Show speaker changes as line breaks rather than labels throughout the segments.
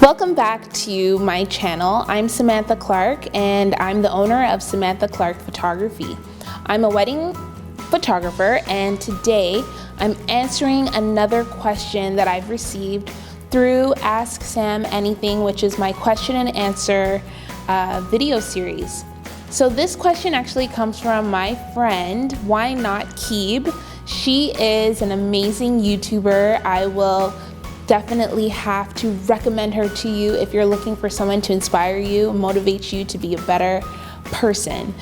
Welcome back to my channel. I'm Samantha Clarke and I'm the owner of Samantha Clarke Photography. I'm a wedding photographer and today I'm answering another question that I've received through Ask Sam Anything, which is my question and answer video series. So this question actually comes from my friend, Why Not Keeb. She is an amazing YouTuber. I will definitely have to recommend her to you if you're looking for someone to inspire you, motivate you to be a better person.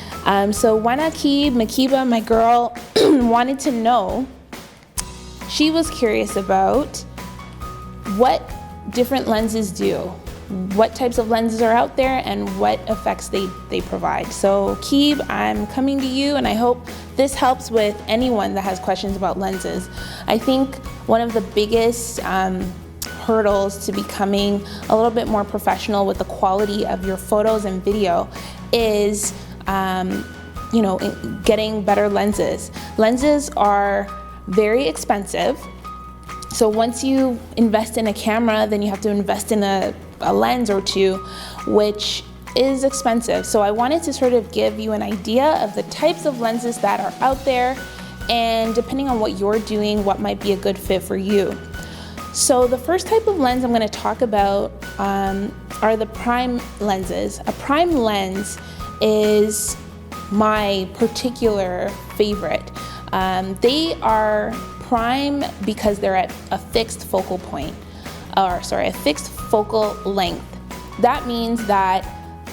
So Why Not Keeb, Makiba, my girl, wanted to know, she was curious about what different lenses do, what types of lenses are out there, and what effects they provide. So Keeb, I'm coming to you, and I hope this helps with anyone that has questions about lenses. I think one of the biggest hurdles to becoming a little bit more professional with the quality of your photos and video is getting better lenses. Lenses are very expensive. So once you invest in a camera, then you have to invest in a lens or two, which is expensive. So I wanted to sort of give you an idea of the types of lenses that are out there, and depending on what you're doing, what might be a good fit for you. So the first type of lens I'm going to talk about are the prime lenses. A prime lens is my particular favorite. They are prime because they're at a fixed focal point, a fixed focal length. That means that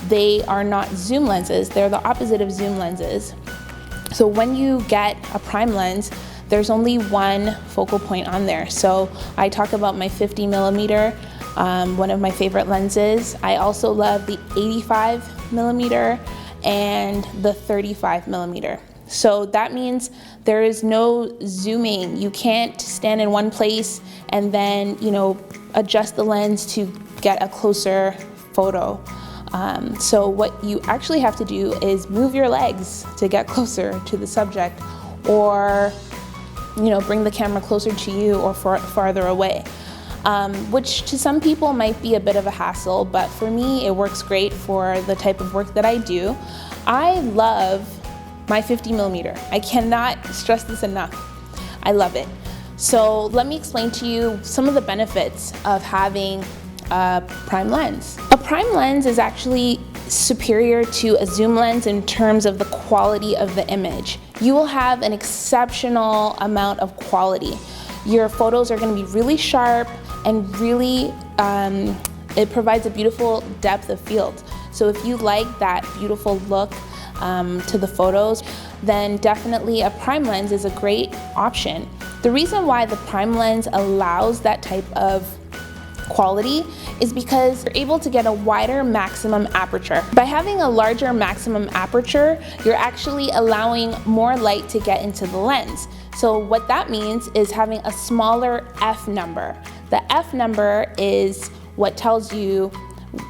they are not zoom lenses, they're the opposite of zoom lenses. So when you get a prime lens, there's only one focal point on there. So I talk about my 50mm, one of my favorite lenses. I also love the 85mm and the 35mm. So that means there is no zooming. You can't stand in one place and then, adjust the lens to get a closer photo. So what you actually have to do is move your legs to get closer to the subject, or bring the camera closer to you or farther away, which to some people might be a bit of a hassle, but for me it works great for the type of work that I do. I love my 50mm. I cannot stress this enough. I love it. So let me explain to you some of the benefits of having a prime lens. A prime lens is actually superior to a zoom lens in terms of the quality of the image. You will have an exceptional amount of quality. Your photos are going to be really sharp and really, it provides a beautiful depth of field. So if you like that beautiful look to the photos, then definitely a prime lens is a great option. The reason why the prime lens allows that type of quality is because you're able to get a wider maximum aperture. By having a larger maximum aperture, you're actually allowing more light to get into the lens. So what that means is having a smaller F number. The F number is what tells you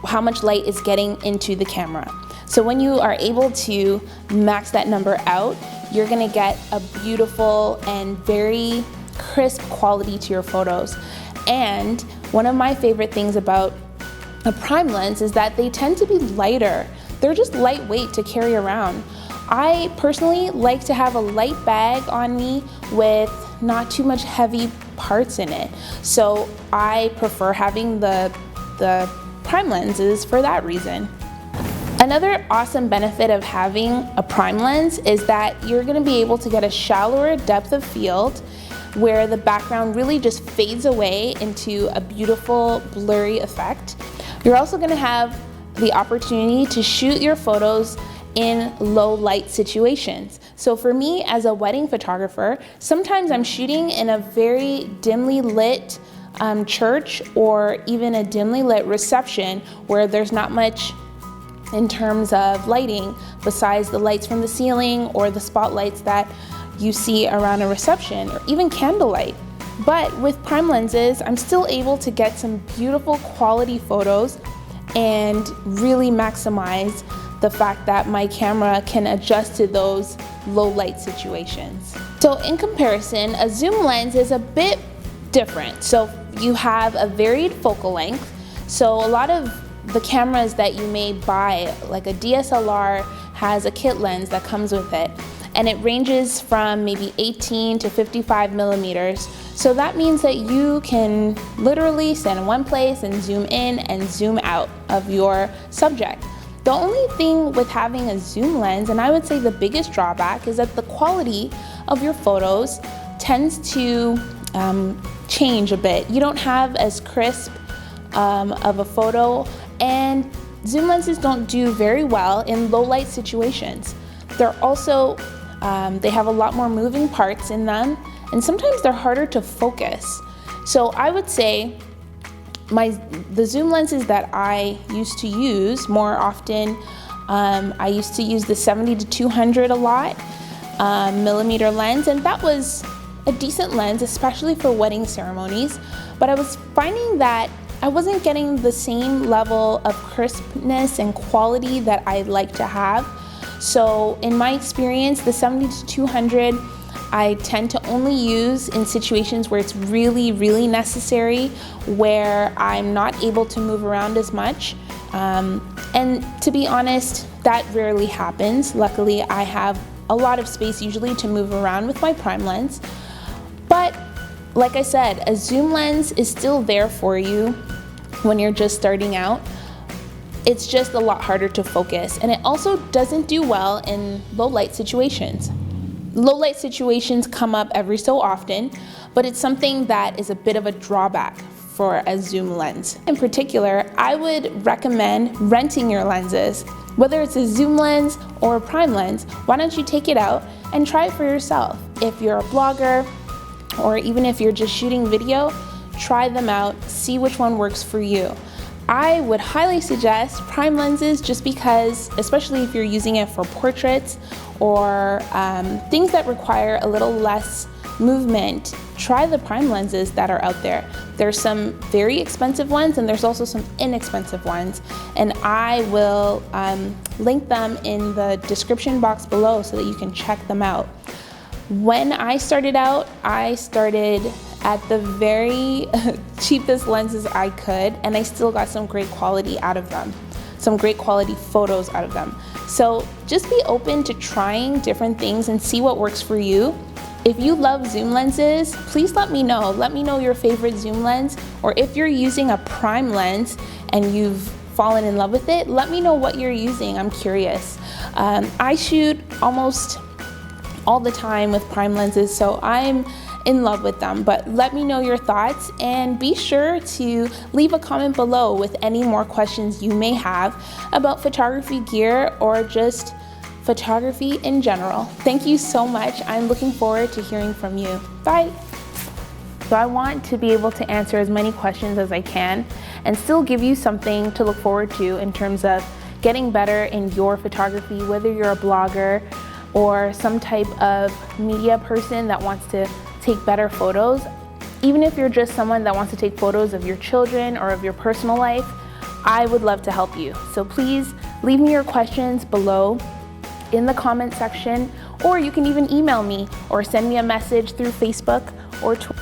how much light is getting into the camera. So when you are able to max that number out, you're gonna get a beautiful and very crisp quality to your photos. And one of my favorite things about a prime lens is that they tend to be lighter. They're just lightweight to carry around. I personally like to have a light bag on me with not too much heavy parts in it. So I prefer having the prime lenses for that reason. Another awesome benefit of having a prime lens is that you're going to be able to get a shallower depth of field where the background really just fades away into a beautiful blurry effect. You're also going to have the opportunity to shoot your photos in low light situations. So for me as a wedding photographer, sometimes I'm shooting in a very dimly lit church or even a dimly lit reception where there's not much in terms of lighting besides the lights from the ceiling or the spotlights that you see around a reception, or even candlelight. But with prime lenses, I'm still able to get some beautiful quality photos and really maximize the fact that my camera can adjust to those low light situations. So in comparison, a zoom lens is a bit different. So you have a varied focal length. So a lot of the cameras that you may buy, like a DSLR, has a kit lens that comes with it, and it ranges from maybe 18 to 55 millimeters. So that means that you can literally stand in one place and zoom in and zoom out of your subject. The only thing with having a zoom lens, and I would say the biggest drawback, is that the quality of your photos tends to change a bit. You don't have as crisp of a photo, and zoom lenses don't do very well in low light situations. They're also, they have a lot more moving parts in them, and sometimes they're harder to focus. So I would say the zoom lenses that I used to use more often, I used to use the 70 to 200 a lot, millimeter lens, and that was a decent lens, especially for wedding ceremonies. But I was finding that I wasn't getting the same level of crispness and quality that I like to have. So in my experience, the 70 to 200 I tend to only use in situations where it's really, really necessary, where I'm not able to move around as much. And to be honest, that rarely happens. Luckily, I have a lot of space usually to move around with my prime lens. But like I said, a zoom lens is still there for you when you're just starting out. It's just a lot harder to focus, and it also doesn't do well in low light situations. Low light situations come up every so often, but it's something that is a bit of a drawback for a zoom lens. In particular, I would recommend renting your lenses. Whether it's a zoom lens or a prime lens, why don't you take it out and try it for yourself? If you're a blogger, or even if you're just shooting video, try them out, see which one works for you. I would highly suggest prime lenses just because, especially if you're using it for portraits or things that require a little less movement, try the prime lenses that are out there. There's some very expensive ones and there's also some inexpensive ones, and I will link them in the description box below so that you can check them out. When I started out, I started at the very cheapest lenses I could, and I still got some great quality out of them, some great quality photos out of them. So just be open to trying different things and see what works for you. If you love zoom lenses, please let me know. Let me know your favorite zoom lens, or if you're using a prime lens and you've fallen in love with it, let me know what you're using. I'm curious. I shoot almost all the time with prime lenses, so I'm in love with them, but let me know your thoughts, and be sure to leave a comment below with any more questions you may have about photography gear or just photography in general. Thank you so much. I'm looking forward to hearing from you. Bye. So I want to be able to answer as many questions as I can and still give you something to look forward to in terms of getting better in your photography, whether you're a blogger or some type of media person that wants to take better photos. Even if you're just someone that wants to take photos of your children or of your personal life, I would love to help you. So please leave me your questions below in the comment section, or you can even email me or send me a message through Facebook or Twitter.